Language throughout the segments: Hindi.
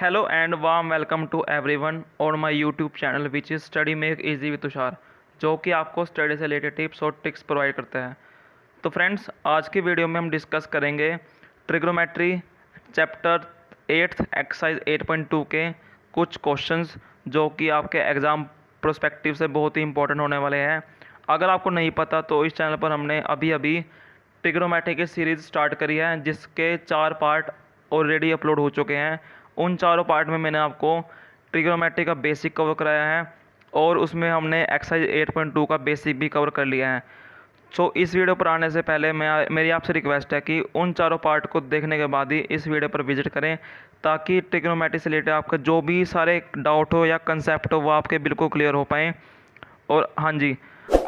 Hello and warm welcome to everyone on my YouTube channel which is Study Make Easy with Tushar, जो कि आपको स्टडी से रिलेटेड टिप्स और ट्रिक्स प्रोवाइड करता है। तो फ्रेंड्स, आज की वीडियो में हम डिस्कस करेंगे ट्रिग्नोमेट्री चैप्टर 8 एक्सरसाइज 8.2 के कुछ क्वेश्चंस जो कि आपके एग्ज़ाम प्रोस्पेक्टिव से बहुत ही इंपॉर्टेंट होने वाले हैं। अगर आपको नहीं पता तो इस चैनल पर हमने अभी अभी ट्रिग्नोमेट्री की सीरीज़ स्टार्ट करी है जिसके 4 पार्ट ऑलरेडी अपलोड हो चुके हैं। उन चारों पार्ट में मैंने आपको ट्रिग्नोमेट्री का बेसिक कवर कराया है और उसमें हमने एक्सरसाइज 8.2 का बेसिक भी कवर कर लिया है। सो इस वीडियो पर आने से पहले मेरी आपसे रिक्वेस्ट है कि उन चारों पार्ट को देखने के बाद ही इस वीडियो पर विजिट करें, ताकि ट्रिग्नोमेट्री से रिलेटेड आपका जो भी सारे डाउट हो या कंसेप्ट हो वो आपके बिल्कुल क्लियर हो पाएँ। और हाँ जी,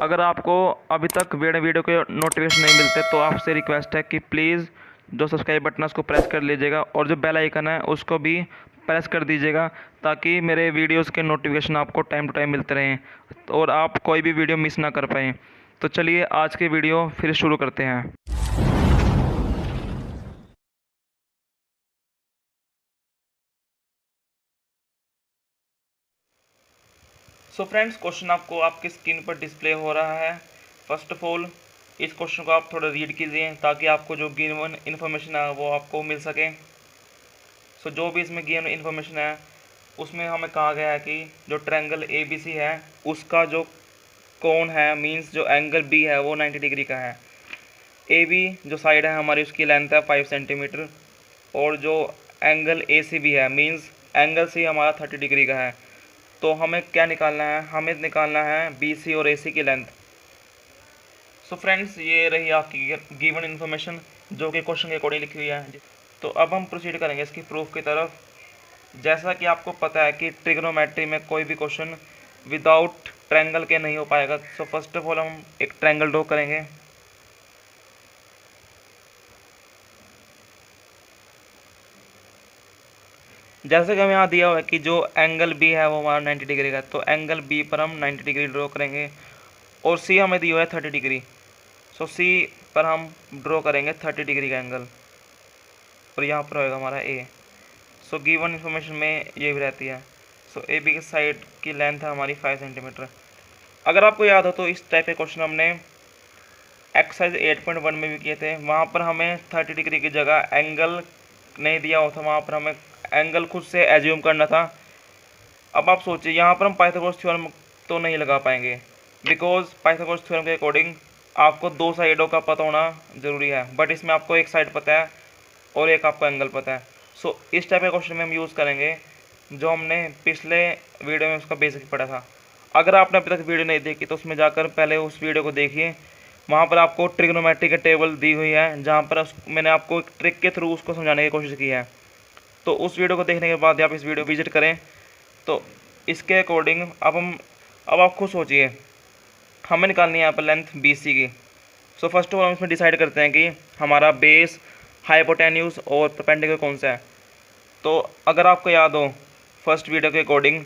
अगर आपको अभी तक वीडियो के नोटिफिकेशन नहीं मिलते तो आपसे रिक्वेस्ट है कि प्लीज़ जो सब्सक्राइब बटन है उसको प्रेस कर लीजिएगा और जो बेल आइकन है उसको भी प्रेस कर दीजिएगा, ताकि मेरे वीडियोस के नोटिफिकेशन आपको टाइम टू टाइम मिलते रहें और आप कोई भी वीडियो मिस ना कर पाएँ। तो चलिए आज की वीडियो फिर शुरू करते हैं। सो फ्रेंड्स, क्वेश्चन आपको आपकी स्क्रीन पर डिस्प्ले हो रहा है। फर्स्ट ऑफ ऑल इस क्वेश्चन को आप थोड़ा रीड कीजिए ताकि आपको जो गिवन इन्फॉर्मेशन है वो आपको मिल सके। सो जो भी इसमें गिवन इन्फॉर्मेशन है उसमें हमें कहा गया है कि जो ट्रायंगल ए बी सी है उसका जो कोण है, मींस जो एंगल बी है वो 90 डिग्री का है। ए बी जो साइड है हमारी उसकी लेंथ है 5 सेंटीमीटर और जो एंगल ए सी बी है मींस एंगल सी हमारा 30 डिग्री का है। तो हमें क्या निकालना है? हमें निकालना है बी सी और ए सी की लेंथ। सो फ्रेंड्स, ये रही आपकी गिवन इन्फॉर्मेशन जो कि क्वेश्चन के अकॉर्डिंग लिखी हुई है। तो अब हम प्रोसीड करेंगे इसकी प्रूफ की तरफ। जैसा कि आपको पता है कि ट्रिग्नोमेट्री में कोई भी क्वेश्चन विदाउट ट्रायंगल के नहीं हो पाएगा। सो फर्स्ट ऑफ ऑल हम एक ट्रायंगल ड्रॉ करेंगे। जैसे कि हमें यहाँ दिया हुआ है कि जो एंगल बी है वो हमारा 90 डिग्री का है, तो एंगल बी पर हम 90 डिग्री ड्रॉ करेंगे और सी हमें दिया हुआ है 30 डिग्री। सो सी पर हम ड्रॉ करेंगे 30 डिग्री का एंगल और यहाँ पर होएगा हमारा ए। सो गिवन इन्फॉर्मेशन में ये भी रहती है। सो ए बी की साइड की लेंथ है हमारी 5 सेंटीमीटर। अगर आपको याद हो तो इस टाइप के क्वेश्चन हमने एक्सरसाइज 8.1 में भी किए थे। वहाँ पर हमें 30 डिग्री की जगह एंगल नहीं दिया हुआ था, वहाँ पर हमें एंगल खुद से एज्यूम करना था। अब आप सोचिए, यहाँ पर हम पाइथागोरस थ्योरम तो नहीं लगा पाएंगे, बिकॉज पाइथागोरस थ्योरम के अकॉर्डिंग आपको दो साइडों का पता होना ज़रूरी है, बट इसमें आपको एक साइड पता है और एक आपको एंगल पता है। सो इस टाइप के क्वेश्चन में हम यूज़ करेंगे जो हमने पिछले वीडियो में उसका बेसिक पढ़ा था। अगर आपने अभी तक वीडियो नहीं देखी तो उसमें जाकर पहले उस वीडियो को देखिए। वहाँ पर आपको ट्रिग्नोमेट्री की टेबल दी हुई है जहाँ पर मैंने आपको एक ट्रिक के थ्रू उसको समझाने की कोशिश की है। तो उस वीडियो को देखने के बाद आप इस वीडियो विजिट करें। तो इसके अकॉर्डिंग अब आप खुद सोचिए, हमें निकालनी है यहाँ पर लेंथ बी सी की। सो फर्स्ट ऑफ ऑल हम इसमें डिसाइड करते हैं कि हमारा बेस, हाइपोटेन्यूज और परपेंडिकुलर कौन सा है। तो अगर आपको याद हो फर्स्ट वीडियो के अकॉर्डिंग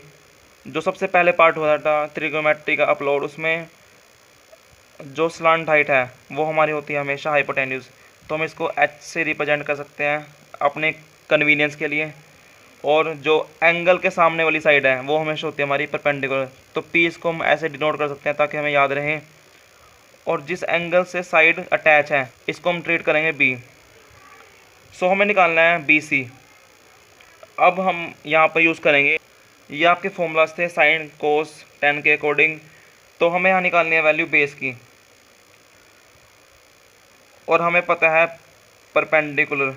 जो सबसे पहले पार्ट हुआ था ट्रिग्नोमेट्री का अपलोड, उसमें जो स्लांट हाइट है वो हमारी होती है हमेशा हाइपोटेन्यूज। तो हम इसको एच से रिप्रेजेंट कर सकते हैं अपने कन्वीनियंस के लिए। और जो एंगल के सामने वाली साइड है वो हमेशा होती है हमारी परपेंडिकुलर। तो पी इसको हम ऐसे डिनोट कर सकते हैं ताकि हमें याद रहे। और जिस एंगल से साइड अटैच है इसको हम ट्रीट करेंगे बी। सो हमें निकालना है बी सी। अब हम यहाँ पर यूज़ करेंगे, ये आपके फॉर्मूलाज थे साइन कोस टेन के अकॉर्डिंग। तो हमें यहाँ निकालनी है वैल्यू बेस की और हमें पता है परपेंडिकुलर।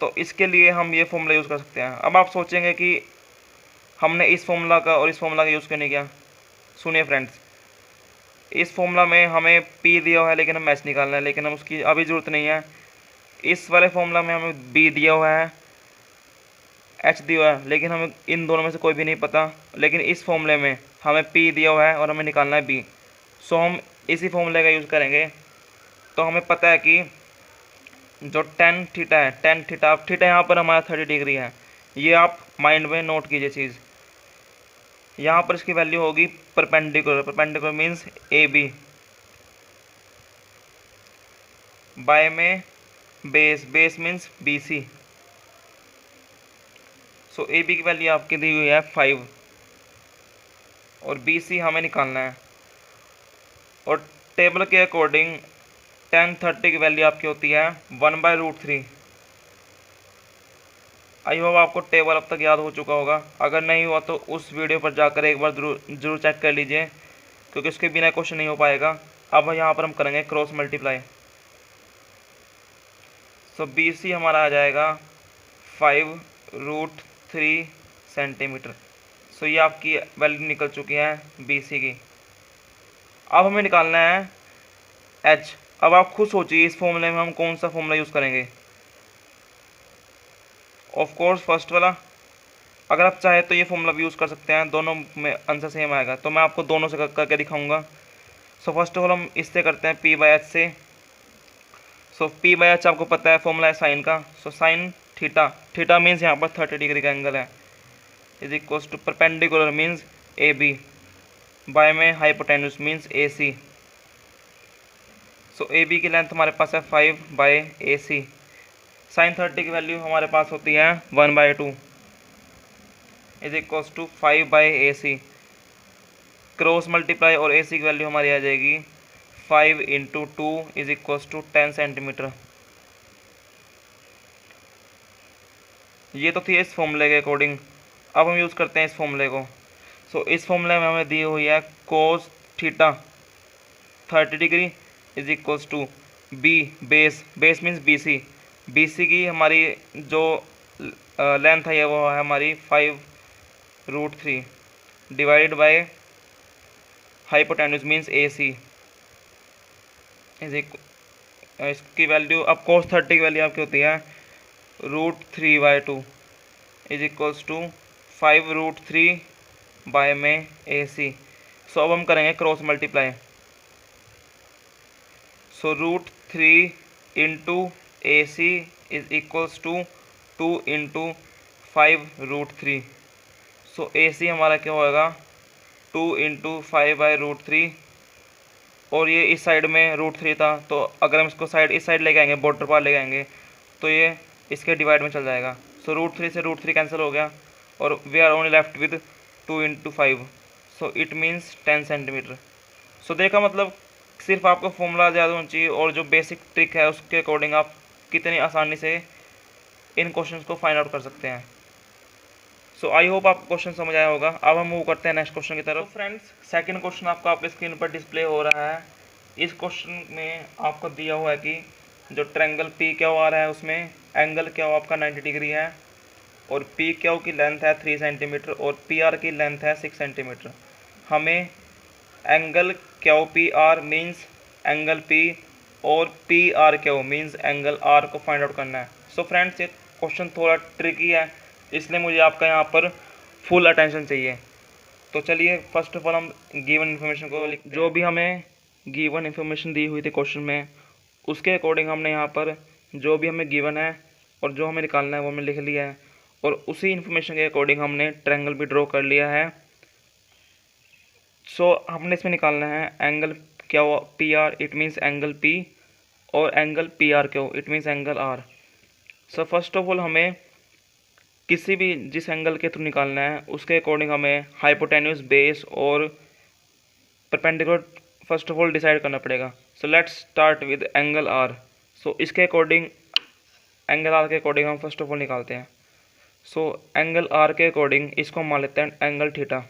तो इसके लिए हम ये फॉर्मूला यूज़ कर सकते हैं। अब आप सोचेंगे कि हमने इस फॉर्मूला का और इस फॉर्मूला का यूज़ क्यों नहीं किया। सुनिए फ्रेंड्स, इस फॉर्मूला में हमें पी दिया हुआ है लेकिन हम एच निकालना है, लेकिन हम उसकी अभी ज़रूरत नहीं है। इस वाले फॉर्मूला में हमें बी दिया हुआ है, एच दिया हुआ है, लेकिन हमें इन दोनों में से कोई भी नहीं पता। लेकिन इस फॉर्मूले में हमें पी दिया हुआ है और हमें निकालना है बी। सो हम इसी फॉर्मूले का यूज़ करेंगे। तो हमें पता है कि जो टेन थीटा है, टेन थीटा, अब थीटा यहाँ पर हमारा 30 डिग्री है, ये आप माइंड में नोट कीजिए चीज़। यहाँ पर इसकी वैल्यू होगी perpendicular. Perpendicular means A B by में base, base means B C. So A B की वैल्यू आपकी दी हुई है 5 और बी सी हमें निकालना है। और टेबल के अकॉर्डिंग tan 30 की वैल्यू आपकी होती है 1/√3। आई होप आपको टेबल अब तक याद हो चुका होगा। अगर नहीं हुआ तो उस वीडियो पर जाकर एक बार जरूर चेक कर लीजिए, क्योंकि उसके बिना क्वेश्चन नहीं हो पाएगा। अब यहाँ पर हम करेंगे क्रॉस मल्टीप्लाई। सो बी सी हमारा आ जाएगा 5√3 सेंटीमीटर। सो ये आपकी वैल्यू निकल चुकी है बी सी की। अब हमें निकालना है एच। अब आप खुद सोचिए इस फॉर्मूले में हम कौन सा फॉर्मूला यूज़ करेंगे। ऑफ कोर्स फर्स्ट वाला। अगर आप चाहे तो ये फॉर्मूला भी यूज़ कर सकते हैं, दोनों में आंसर सेम आएगा। तो मैं आपको दोनों से करके दिखाऊंगा। सो फर्स्ट ऑफ ऑल हम इससे करते हैं P/H से। सो P/H आपको पता है फॉर्मूला है साइन का। So sine theta, theta means यहाँ पर 30 डिग्री का एंगल है, is equals to perpendicular means AB, by में hypotenuse means AC। So AB की लेंथ हमारे पास है 5/AC। साइन 30 की वैल्यू हमारे पास होती है 1/2 is equals to 5/AC। Cross multiply और AC की वैल्यू हमारी आ जाएगी 5 × 2 इज इक्वल्स टू 10 सेंटीमीटर। ये तो थी इस फॉर्मूले के अकॉर्डिंग। अब हम यूज़ करते हैं इस फॉर्मूले को। सो इस फॉर्मूले में हमें दी हुई है cos theta 30 degree is equals to B base, base means B C की हमारी जो लेंथ है वो है हमारी 5√3 divided by hypotenuse means AC is इसकी वैल्यू। अब कोस 30 की वैल्यू आपकी होती है √3/2 इज इक्वल्स टू 5√3 बाय में AC। सो अब हम करेंगे cross multiply. So √3 × AC is equals to 2 × 5√3। So AC हमारा क्या होगा 2 × 5/√3। और ये इस साइड में √3 था, तो अगर हम इसको साइड इस साइड लेके आएंगे, बॉर्डर पार लेके आएंगे, तो ये इसके डिवाइड में चल जाएगा। सो √3 से √3 कैंसिल हो गया और we are only left with 2 × 5। So it means 10 centimetre. So देखा, मतलब सिर्फ आपको फॉर्मूला ज़्यादा होना चाहिए और जो बेसिक ट्रिक है उसके अकॉर्डिंग आप कितनी आसानी से इन क्वेश्चंस को फाइंड आउट कर सकते हैं। सो आई होप आपको क्वेश्चन समझ आया होगा। अब हम मूव करते हैं नेक्स्ट क्वेश्चन की तरफ। फ्रेंड्स, सेकंड क्वेश्चन आपको आपके स्क्रीन पर डिस्प्ले हो रहा है। इस क्वेश्चन में आपको दिया हुआ है कि जो ट्रायंगल पी क्यू आर है उसमें एंगल क्यू आपका 90 डिग्री है और पी क्यू की लेंथ है 3 सेंटीमीटर और पी आर की लेंथ है 6 सेंटीमीटर। हमें angle Q P R means angle P और P R Q means angle R को फाइंड आउट करना है। सो फ्रेंड्स, ये क्वेश्चन थोड़ा ट्रिकी है, इसलिए मुझे आपका यहाँ पर फुल अटेंशन चाहिए। तो चलिए फर्स्ट ऑफ ऑल हम गिवन इन्फॉर्मेशन को लिखते हैं। जो भी हमें गिवन इन्फॉर्मेशन दी हुई थी क्वेश्चन में, उसके अकॉर्डिंग हमने यहाँ पर जो भी हमें गिवन है और जो हमें निकालना है वो हमने लिख लिया है और उसी इन्फॉर्मेशन के अकॉर्डिंग हमने ट्रायंगल भी ड्रॉ कर लिया है। सो हमने इसमें निकालना है एंगल क्या P R, it means angle P, और angle P R Q, it means angle R. So first of all हमें किसी भी जिस एंगल के थ्रू निकालना है उसके अकॉर्डिंग हमें हाइपोटेन्यूस, बेस और perpendicular first of all decide करना पड़ेगा। So let's start with angle R. So इसके अकॉर्डिंग एंगल आर के अकॉर्डिंग हम फर्स्ट ऑफ ऑल निकालते हैं। सो एंगल आर के अकॉर्डिंग इसको हम मान लेते हैं एंगल थीटा।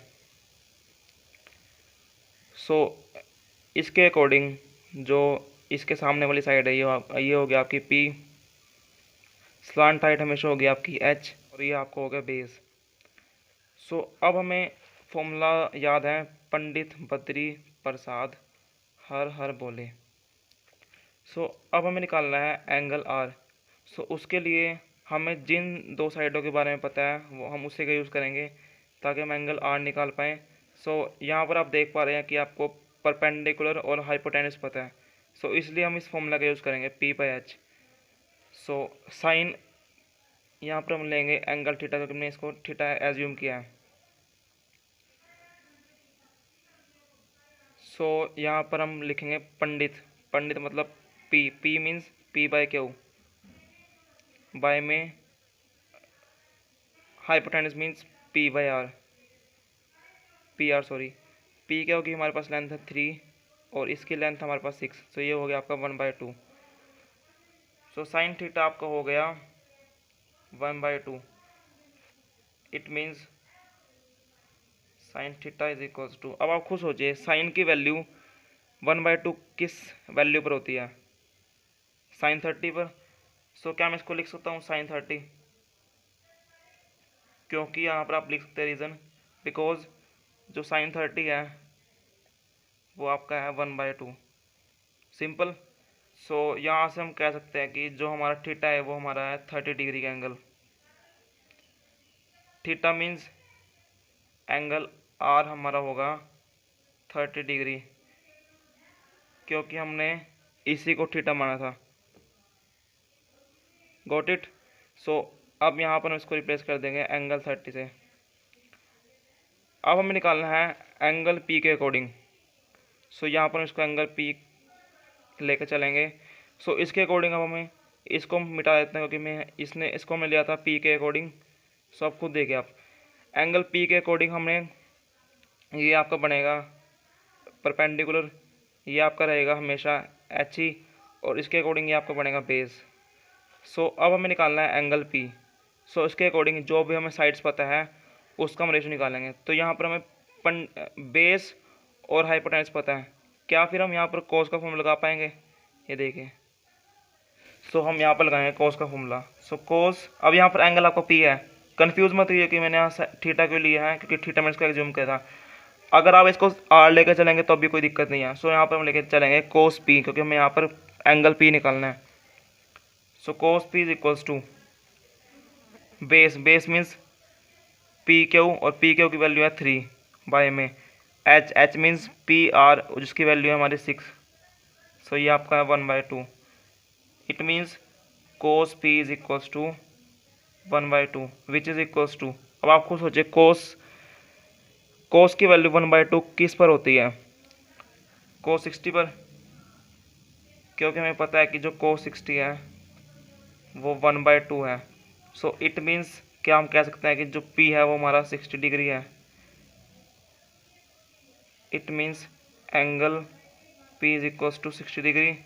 सो इसके अकॉर्डिंग जो इसके सामने वाली साइड है ये हो गया आपकी पी, स्लांट हाइट हमेशा होगी आपकी एच और ये आपको हो गया बेस। सो अब हमें फॉर्मूला याद है, पंडित बद्री प्रसाद हर हर बोले। सो अब हमें निकालना है एंगल आर। सो उसके लिए हमें जिन दो साइडों के बारे में पता है वो हम उसी का यूज़ करेंगे ताकि हम एंगल आर निकाल पाएँ। सो यहाँ पर आप देख पा रहे हैं कि आपको परपेंडिकुलर और हाइपोटेन्यूस पता है। सो इसलिए हम इस फॉर्मूला का यूज़ करेंगे P/H। सो साइन यहाँ पर हम लेंगे एंगल थीटा, क्योंकि हमने इसको थीटा एज्यूम किया है। सो यहाँ पर हम लिखेंगे पंडित, पंडित मतलब पी मीन्स P/Q, बाय में hypotenuse means P by R, P R sorry, P क्या होगी, हमारे पास लेंथ है 3 और इसकी लेंथ हमारे पास 6, तो ये हो गया आपका 1/2। सो साइन थीटा आपका हो गया 1/2। It means sine theta is equals to, अब आप खुद सोचिए साइन की वैल्यू 1/2 किस वैल्यू पर होती है, साइन 30 पर। सो क्या मैं इसको लिख सकता हूँ साइन 30, क्योंकि यहाँ पर आप लिख सकते हैं रीज़न, बिकॉज जो साइन 30 है वो आपका है 1/2, सिंपल। सो यहाँ से हम कह सकते हैं कि जो हमारा थीटा है वो हमारा है 30 डिग्री का angle. Theta means angle are हमारा होगा 30 डिग्री, क्योंकि हमने इसी को थीटा माना था। Got it. सो अब यहाँ पर हम इसको रिप्लेस कर देंगे एंगल 30 से। अब हमें निकालना है एंगल पी के अकॉर्डिंग। सो यहाँ पर हम इसको एंगल पी लेकर चलेंगे। सो इसके अकॉर्डिंग अब हमें इसको मिटा देते हैं, क्योंकि मैं इसको हमने लिया था पी के अकॉर्डिंग। सो आप खुद देखिए, आप एंगल पी के अकॉर्डिंग हमने, ये आपका बनेगा परपेंडिकुलर, ये आपका रहेगा हमेशा एच ई, और इसके अकॉर्डिंग ये आपका बनेगा बेस। सो अब हमें निकालना है एंगल पी। सो इसके अकॉर्डिंग जो भी हमें साइड्स पता है उसका हम रेशो निकालेंगे। तो यहाँ पर हमें बेस और हाइपोटेनस पता है, क्या फिर हम यहाँ पर कोस का फॉर्मूला लगा पाएंगे, ये देखिए। सो हम यहाँ पर लगाएंगे कोस का फॉर्मूला। सो कोस, अब यहाँ पर एंगल आपको पी है, कंफ्यूज मत हुई कि मैंने यहाँ थीटा क्यों लिया है, क्योंकि थीटा मैंने इसका एग्ज्यूम किया था। अगर आप इसको आर लेकर चलेंगे तो भी कोई दिक्कत नहीं है। सो यहाँ पर हम लेकर चलेंगे कोस पी, क्योंकि हमें यहाँ पर एंगल पी निकालना है। So cos P is equals to base, base means P Q, और पी क्यू की वैल्यू है 3 बाय में H, H means P R जिसकी वैल्यू है हमारी 6। सो ये आपका है 1/2। It means cos P is equals to 1/2 which is equals to, अब आप खुद सोचिए कोस की वैल्यू 1/2 किस पर होती है, कोस 60 पर, क्योंकि हमें पता है कि जो कोस 60 है वो 1/2 है। सो इट मीन्स क्या हम कह सकते हैं कि जो P है वो हमारा 60 डिग्री है। It means angle P is equals to 60 degree,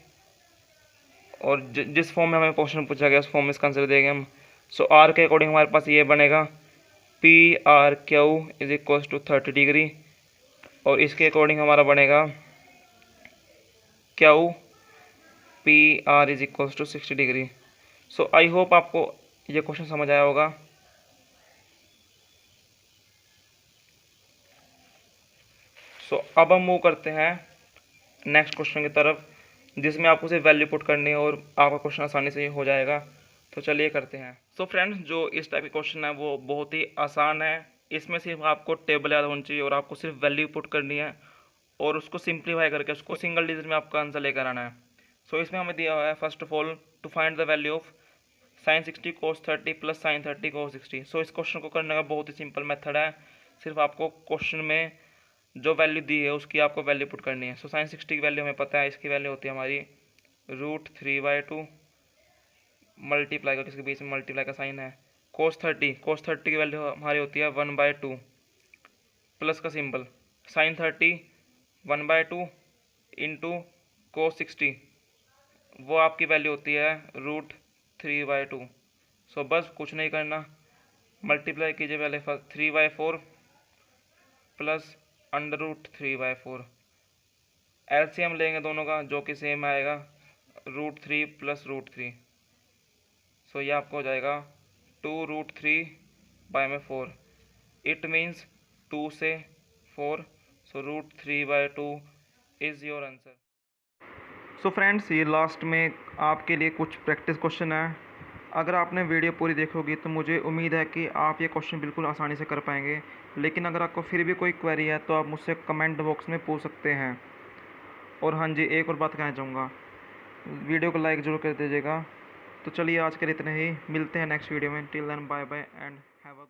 और जिस फॉर्म में हमें क्वेश्चन पूछा गया उस फॉर्म में इसका आंसर देंगे हम। सो R के अकॉर्डिंग हमारे पास ये बनेगा PRQ is equals to 30 degree, और इसके अकॉर्डिंग हमारा बनेगा QR is equals to 60 degree. So I hope आपको ये क्वेश्चन समझ आया होगा। सो अब हम मूव करते हैं नेक्स्ट क्वेश्चन की तरफ, जिसमें आपको सिर्फ वैल्यू पुट करनी है और आपका क्वेश्चन आसानी से हो जाएगा। तो चलिए करते हैं। सो फ्रेंड्स, जो इस टाइप के क्वेश्चन है वो बहुत ही आसान है। इसमें सिर्फ आपको टेबल याद होनी चाहिए और आपको सिर्फ वैल्यू पुट करनी है और उसको सिंप्लीफाई करके उसको सिंगल डिजिट में आपका आंसर लेकर आना है। सो इसमें हमें दिया हुआ है first of all to find the value of sine 60 cos 30 plus sine 30 cos 60। So इस क्वेश्चन को करने का बहुत ही सिंपल मेथड है, सिर्फ आपको क्वेश्चन में जो वैल्यू दी है उसकी आपको वैल्यू पुट करनी है। सो साइन 60 की वैल्यू हमें पता है, इसकी वैल्यू होती है हमारी √3/2 मल्टीप्लाई का, किसके बीच में मल्टीप्लाई का साइन है, कोस 30 की वैल्यू हमारी होती है 1/2 प्लस का सिंबल, साइन 30 1/2 इंटू कोस 60 वो आपकी वैल्यू होती है √3/2। सो बस कुछ नहीं करना, मल्टीप्लाई कीजिए पहले 3/4 प्लस √3/4, एलसीएम लेंगे दोनों का जो कि सेम आएगा √3 प्लस √3। सो ये आपको हो जाएगा 2√3/4। इट मीन्स 2 से 4, सो √3/2 is your answer. So friends, ये लास्ट में आपके लिए कुछ प्रैक्टिस क्वेश्चन है। अगर आपने वीडियो पूरी देखोगी तो मुझे उम्मीद है कि आप ये क्वेश्चन बिल्कुल आसानी से कर पाएंगे। लेकिन अगर आपको फिर भी कोई क्वेरी है तो आप मुझसे कमेंट बॉक्स में पूछ सकते हैं। और हाँ जी, एक और बात कहना चाहूँगा, वीडियो को लाइक ज़रूर कर दीजिएगा। तो चलिए आज के लिए इतना ही, मिलते हैं नेक्स्ट वीडियो में। Till then bye bye and have a good